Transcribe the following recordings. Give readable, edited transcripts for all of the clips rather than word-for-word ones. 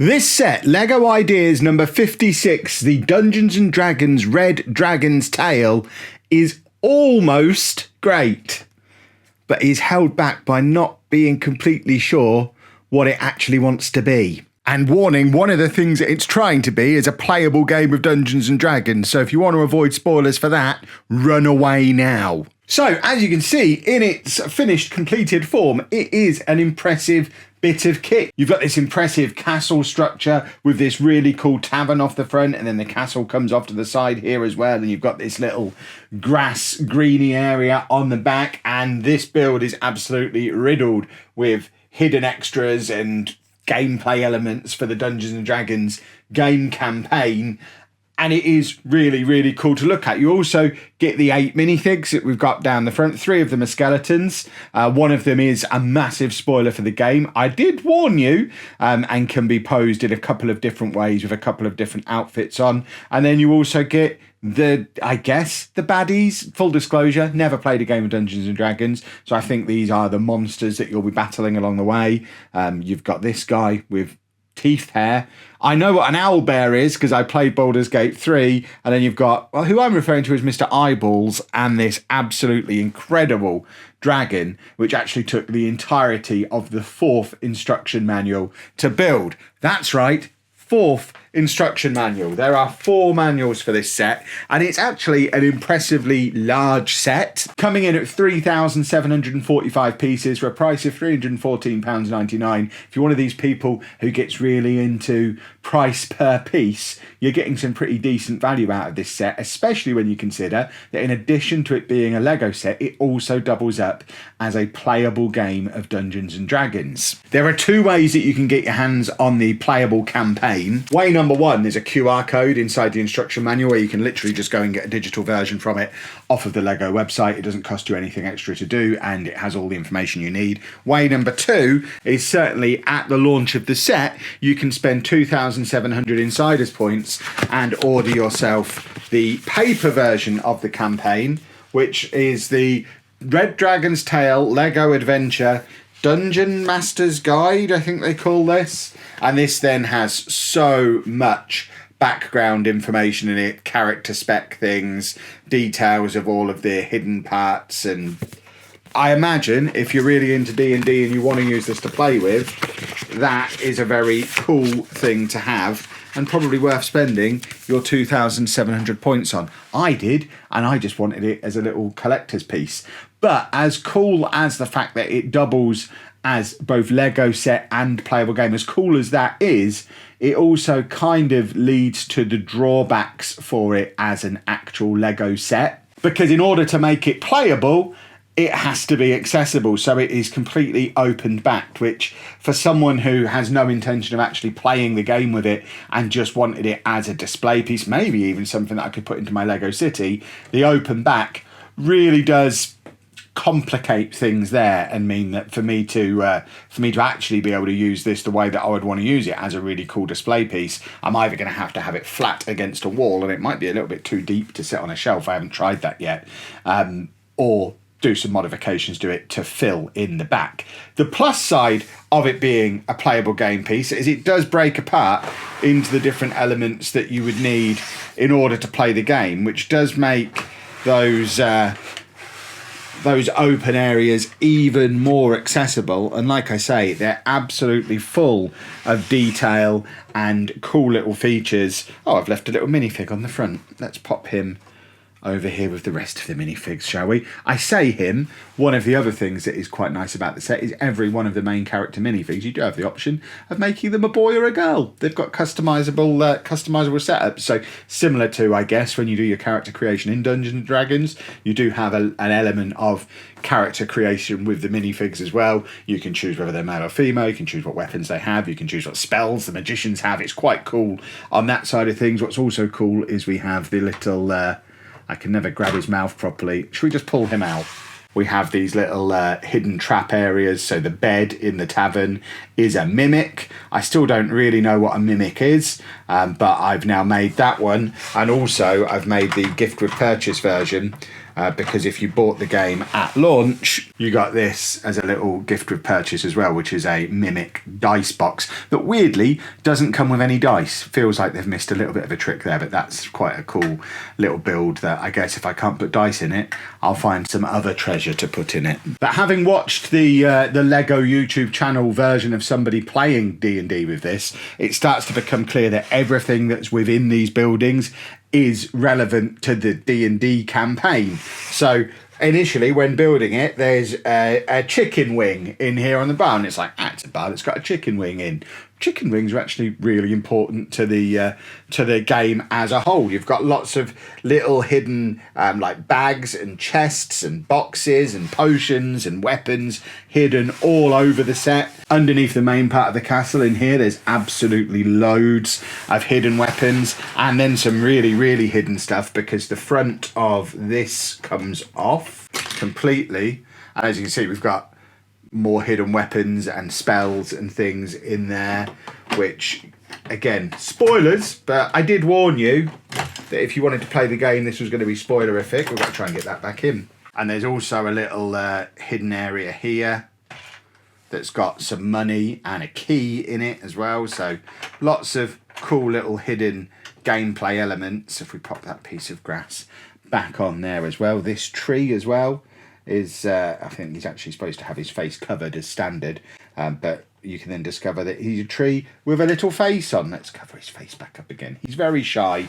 This set, LEGO Ideas number 56, the Dungeons & Dragons Red Dragon's Tale, is almost great, but is held back by not being completely sure what it actually wants to be. And warning, one of the things that it's trying to be is a playable game of Dungeons & Dragons, so if you want to avoid spoilers for that, run away now. So, as you can see, in its finished, completed form, it is an impressive bit of kit. You've got this impressive castle structure with this really cool tavern off the front, and then the castle comes off to the side here as well, and you've got this little grass greeny area on the back, and this build is absolutely riddled with hidden extras and gameplay elements for the Dungeons & Dragons game campaign. And it is really, really cool to look at. You also get the 8 minifigs that we've got down the front. 3 of them are skeletons. One of them is a massive spoiler for the game. I did warn you, and can be posed in a couple of different ways with a couple of different outfits on. And then you also get the baddies. Full disclosure, never played a game of Dungeons & Dragons, so I think these are the monsters that you'll be battling along the way. You've got this guy with teeth hair. I know what an owlbear is because I played Baldur's Gate 3, and then you've got, well, who I'm referring to as Mr. Eyeballs, and this absolutely incredible dragon, which actually took the entirety of the 4th instruction manual to build. That's right, 4th instruction manual. There are 4 manuals for this set, and it's actually an impressively large set, coming in at 3,745 pieces for a price of £314.99. If you're one of these people who gets really into price per piece, you're getting some pretty decent value out of this set, especially when you consider that in addition to it being a Lego set, it also doubles up as a playable game of Dungeons & Dragons. There are 2 ways that you can get your hands on the playable campaign. Way number 1, there's a QR code inside the instruction manual where you can literally just go and get a digital version from it off of the Lego website. It doesn't cost you anything extra to do, and it has all the information you need. Way number 2 is certainly at the launch of the set, you can spend 2,700 insiders points and order yourself the paper version of the campaign, which is the Red Dragon's Tale Lego Adventure Dungeon Master's Guide, I think they call this. And this then has so much background information in it, character spec things, details of all of the hidden parts, and I imagine if you're really into D&D and you want to use this to play with, that is a very cool thing to have, and probably worth spending your 2,700 points on. I did, and I just wanted it as a little collector's piece. But as cool as the fact that it doubles as both Lego set and playable game, as cool as that is, it also kind of leads to the drawbacks for it as an actual Lego set. Because in order to make it playable, it has to be accessible, so it is completely opened backed, which for someone who has no intention of actually playing the game with it and just wanted it as a display piece, maybe even something that I could put into my Lego city, the open back really does complicate things there and mean that for me to actually be able to use this the way that I would want to use it as a really cool display piece, I'm either going to have it flat against a wall, and it might be a little bit too deep to sit on a shelf, I haven't tried that yet, or do some modifications to it to fill in the back. The plus side of it being a playable game piece is it does break apart into the different elements that you would need in order to play the game, which does make those open areas even more accessible. And like I say, they're absolutely full of detail and cool little features. Oh, I've left a little minifig on the front. Let's pop him over here with the rest of the minifigs, shall we? I say him. One of the other things that is quite nice about the set is every one of the main character minifigs, you do have the option of making them a boy or a girl. They've got customizable setups. So similar to, I guess, when you do your character creation in Dungeons & Dragons, you do have an element of character creation with the minifigs as well. You can choose whether they're male or female, you can choose what weapons they have, you can choose what spells the magicians have. It's quite cool on that side of things. What's also cool is we have the little... I can never grab his mouth properly. Should we just pull him out? We have these little hidden trap areas. So the bed in the tavern is a mimic. I still don't really know what a mimic is, but I've now made that one. And also I've made the gift with purchase version, because if you bought the game at launch, you got this as a little gift with purchase as well, which is a Mimic dice box that weirdly doesn't come with any dice. Feels like they've missed a little bit of a trick there, but that's quite a cool little build that I guess if I can't put dice in it, I'll find some other treasure to put in it. But having watched the Lego YouTube channel version of somebody playing D&D with this, it starts to become clear that everything that's within these buildings is relevant to the D&D campaign. So initially when building it, there's a chicken wing in here on the bar, and it's like, it's a bar that's got a chicken wing in. Chicken wings are actually really important to the game as a whole. You've got lots of little hidden like bags and chests and boxes and potions and weapons hidden all over the set. Underneath the main part of the castle in here, there's absolutely loads of hidden weapons, and then some really, really hidden stuff because the front of this comes off completely. And as you can see, we've got more hidden weapons and spells and things in there, which, again, spoilers, but I did warn you that if you wanted to play the game, this was going to be spoilerific. We've got to try and get that back in. And there's also a little hidden area here that's got some money and a key in it as well. So lots of cool little hidden gameplay elements. If we pop that piece of grass back on there as well. This tree as well is, I think he's actually supposed to have his face covered as standard, but you can then discover that he's a tree with a little face on. Let's cover his face back up again. He's very shy.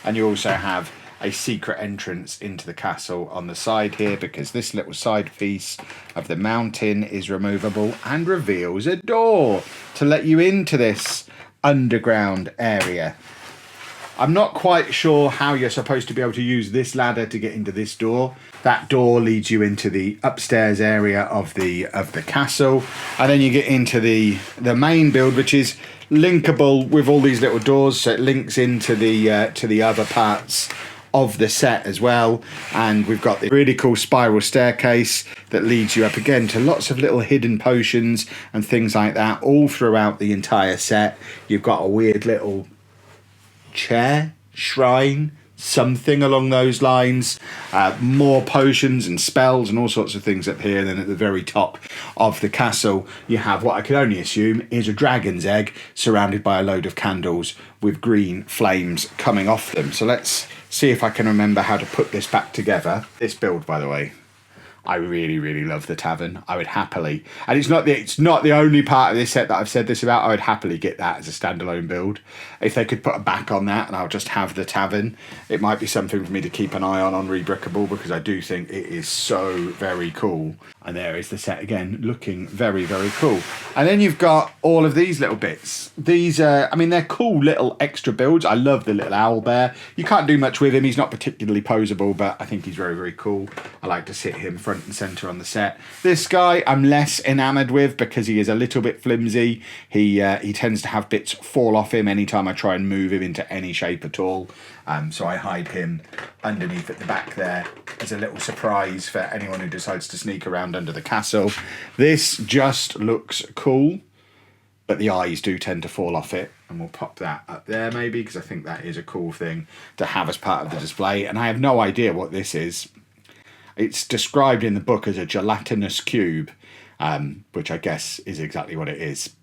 And you also have a secret entrance into the castle on the side here, because this little side piece of the mountain is removable and reveals a door to let you into this underground area. I'm not quite sure how you're supposed to be able to use this ladder to get into this door. That door leads you into the upstairs area of the castle, and then you get into the main build, which is linkable with all these little doors, so it links into the to the other parts of the set as well. And we've got the really cool spiral staircase that leads you up again to lots of little hidden potions and things like that all throughout the entire set. You've got a weird little chair, shrine, something along those lines, more potions and spells and all sorts of things up here. And then at the very top of the castle you have what I can only assume is a dragon's egg surrounded by a load of candles with green flames coming off them. So let's see if I can remember how to put this back together. This build, by the way, I really, really love the tavern. I would happily, and it's not the only part of this set that I've said this about, I would happily get that as a standalone build. If they could put a back on that and I'll just have the tavern, it might be something for me to keep an eye on Rebrickable, because I do think it is so very cool. And there is the set again, looking very, very cool. And then you've got all of these little bits. These I mean, they're cool little extra builds. I love the little owl bear. You can't do much with him. He's not particularly posable, but I think he's very, very cool. I like to sit him front and center on the set. This guy I'm less enamored with because he is a little bit flimsy. He tends to have bits fall off him anytime I try and move him into any shape at all. So I hide him underneath at the back there as a little surprise for anyone who decides to sneak around under the castle. This just looks cool, but the eyes do tend to fall off it. And we'll pop that up there maybe, because I think that is a cool thing to have as part of the display. And I have no idea what this is. It's described in the book as a gelatinous cube, which I guess is exactly what it is.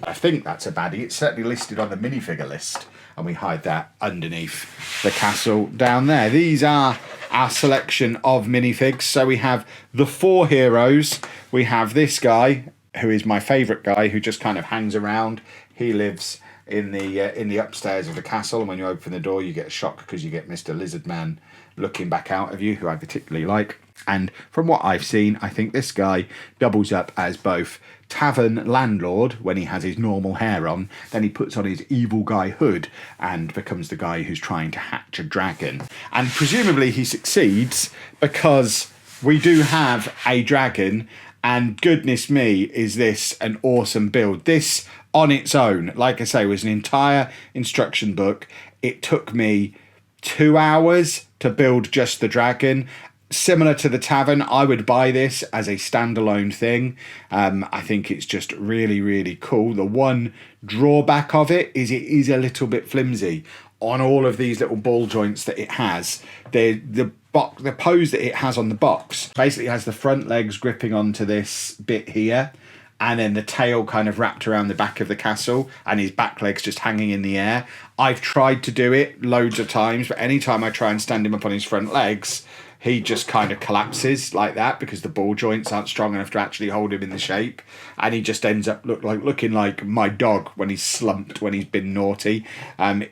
I think that's a baddie. It's certainly listed on the minifigure list, and we hide that underneath the castle down there. These are our selection of minifigs. So we have the 4 heroes. We have this guy, who is my favourite guy, who just kind of hangs around. He lives in the upstairs of the castle, and when you open the door you get a shock because you get Mr. Lizard Man looking back out of you, who I particularly like. And from what I've seen, I think this guy doubles up as both tavern landlord when he has his normal hair on, then he puts on his evil guy hood and becomes the guy who's trying to hatch a dragon. And presumably he succeeds because we do have a dragon, and goodness me, is this an awesome build. This on its own, like I say, was an entire instruction book. It took me 2 hours to build just the dragon. Similar to the tavern, I would buy this as a standalone thing. I think it's just really, really cool. The one drawback of it is a little bit flimsy on all of these little ball joints that it has. The the pose that it has on the box basically has the front legs gripping onto this bit here, and then the tail kind of wrapped around the back of the castle, and his back legs just hanging in the air. I've tried to do it loads of times, but anytime I try and stand him up on his front legs, he just kind of collapses like that because the ball joints aren't strong enough to actually hold him in the shape, and he just ends up looking like my dog when he's slumped, when he's been naughty.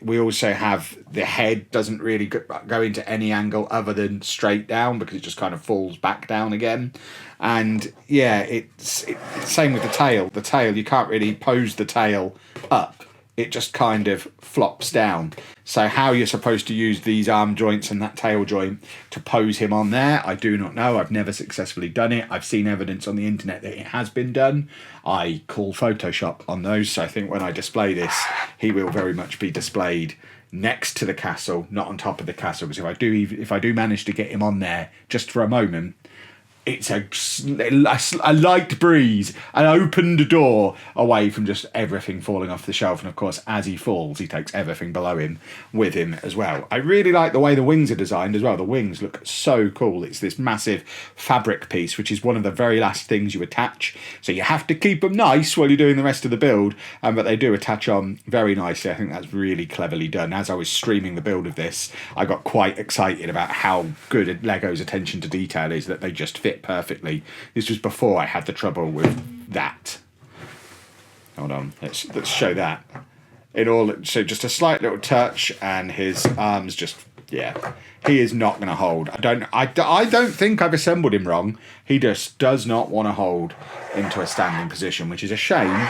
We also have the head doesn't really go into any angle other than straight down because it just kind of falls back down again. And yeah, it's same with the tail. The tail, you can't really pose the tail up. It just kind of flops down. So how you're supposed to use these arm joints and that tail joint to pose him on there, I do not know. I've never successfully done it. I've seen evidence on the internet that it has been done. I call Photoshop on those. So I think when I display this, he will very much be displayed next to the castle, not on top of the castle. Because if I do manage to get him on there just for a moment, it's a light breeze, an opened door away from just everything falling off the shelf. And of course, as he falls, he takes everything below him with him as well. I really like the way the wings are designed as well. The wings look so cool. It's this massive fabric piece, which is one of the very last things you attach. So you have to keep them nice while you're doing the rest of the build, but they do attach on very nicely. I think that's really cleverly done. As I was streaming the build of this, I got quite excited about how good Lego's attention to detail is, that they just fit perfectly. This was before I had the trouble with that. Hold on, let's show that. So just a slight little touch, and his arms just, yeah, he is not going to hold. I don't think I've assembled him wrong. He just does not want to hold into a standing position, which is a shame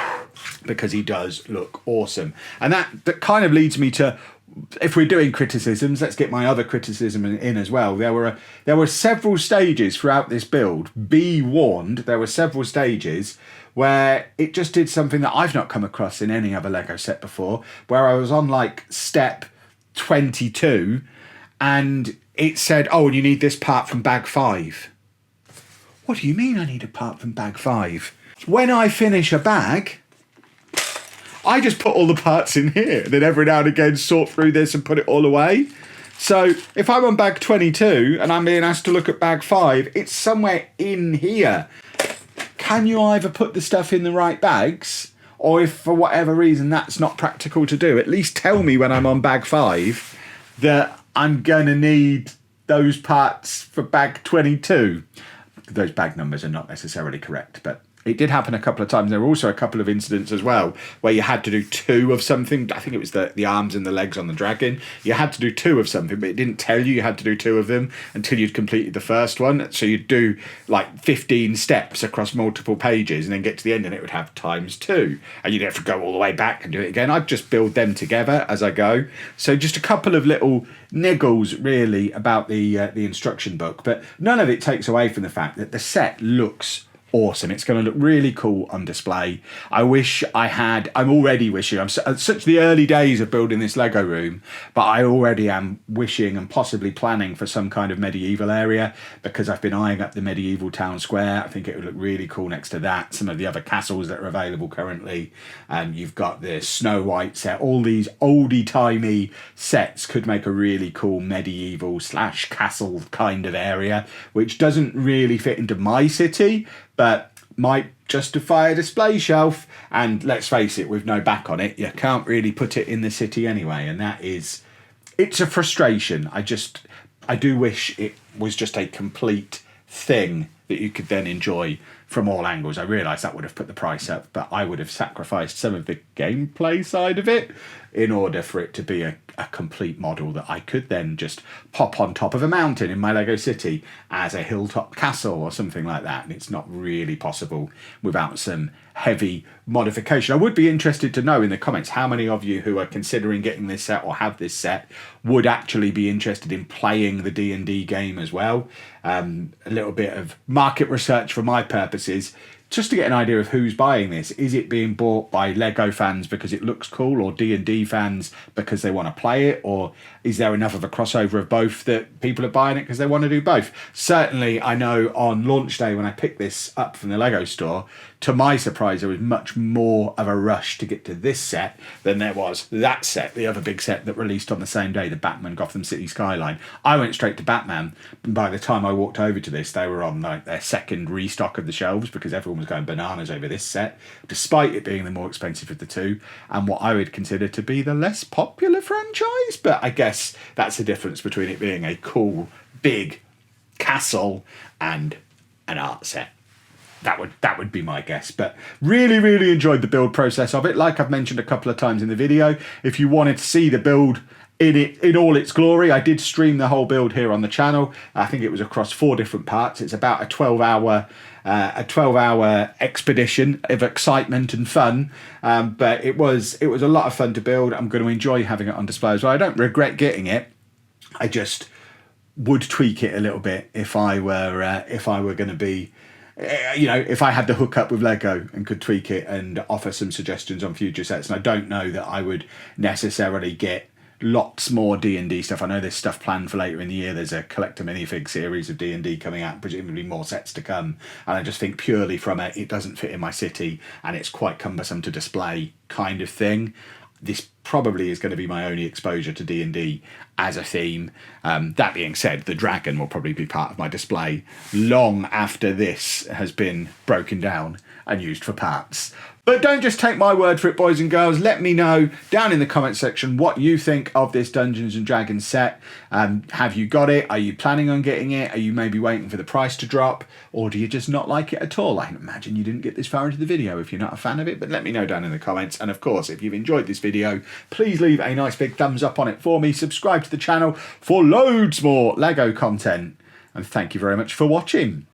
because he does look awesome. And that kind of leads me to, if we're doing criticisms, let's get my other criticism in as well. There were several stages throughout this build. Be warned, there were several stages where it just did something that I've not come across in any other Lego set before, where I was on like step 22 and it said, oh, and you need this part from bag 5. What do you mean I need a part from bag 5? When I finish a bag, I just put all the parts in here, then every now and again sort through this and put it all away. So if I'm on bag 22 and I'm being asked to look at bag 5, it's somewhere in here. Can you either put the stuff in the right bags, or if for whatever reason that's not practical to do, at least tell me when I'm on bag 5 that I'm going to need those parts for bag 22. Those bag numbers are not necessarily correct, but it did happen a couple of times. There were also a couple of incidents as well where you had to do 2 of something. I think it was the arms and the legs on the dragon. You had to do 2 of something, but it didn't tell you had to do 2 of them until you'd completed the first one. So you'd do like 15 steps across multiple pages and then get to the end and it would have ×2. And you'd have to go all the way back and do it again. I'd just build them together as I go. So just a couple of little niggles really about the instruction book, but none of it takes away from the fact that the set looks awesome. It's going to look really cool on display. I'm already wishing, I'm such the early days of building this Lego room, but I already am wishing and possibly planning for some kind of medieval area, because I've been eyeing up the medieval town square. I think it would look really cool next to that. Some of the other castles that are available currently, and you've got the Snow White set. All these oldie-timey sets could make a really cool medieval / castle kind of area, which doesn't really fit into my city, but might justify a display shelf. And let's face it, with no back on it, you can't really put it in the city anyway. And it's a frustration. I do wish it was just a complete thing that you could then enjoy from all angles. I realise that would have put the price up, but I would have sacrificed some of the gameplay side of it in order for it to be a complete model that I could then just pop on top of a mountain in my Lego city as a hilltop castle or something like that. And it's not really possible without some heavy modification. I would be interested to know in the comments how many of you who are considering getting this set or have this set would actually be interested in playing the D&D game as well. A little bit of market research for my purposes, just to get an idea of who's buying this. Is it being bought by Lego fans because it looks cool, or D&D fans because they want to play it, or is there enough of a crossover of both that people are buying it because they want to do both? Certainly, I know on launch day when I picked this up from the Lego store, to my surprise, there was much more of a rush to get to this set than there was that set, the other big set that released on the same day, the Batman Gotham City Skyline. I went straight to Batman, and by the time I walked over to this, they were on like their second restock of the shelves because everyone was going bananas over this set, despite it being the more expensive of the two, and what I would consider to be the less popular franchise. But I guess that's the difference between it being a cool, big castle and an art set. That would be my guess. But really enjoyed the build process of it. Like I've mentioned a couple of times in the video, if you wanted to see the build in all its glory, I did stream the whole build here on the channel. I think it was across 4 different parts. It's about a 12-hour expedition of excitement and fun, but it was a lot of fun to build. I'm going to enjoy having it on display as well. I don't regret getting it. I just would tweak it a little bit if I were going to be, if I had the hookup with Lego and could tweak it and offer some suggestions on future sets. And I don't know that I would necessarily get lots more D&D stuff. I know there's stuff planned for later in the year. There's a collector minifig series of D&D coming out, presumably more sets to come. And I just think purely from it doesn't fit in my city and it's quite cumbersome to display kind of thing. This probably is going to be my only exposure to D&D as a theme. That being said, the dragon will probably be part of my display long after this has been broken down and used for parts. But don't just take my word for it, boys and girls. Let me know down in the comment section what you think of this Dungeons & Dragons set. Have you got it? Are you planning on getting it? Are you maybe waiting for the price to drop? Or do you just not like it at all? I can imagine you didn't get this far into the video if you're not a fan of it, but let me know down in the comments. And of course, if you've enjoyed this video, please leave a nice big thumbs up on it for me. Subscribe to the channel for loads more LEGO content. And thank you very much for watching.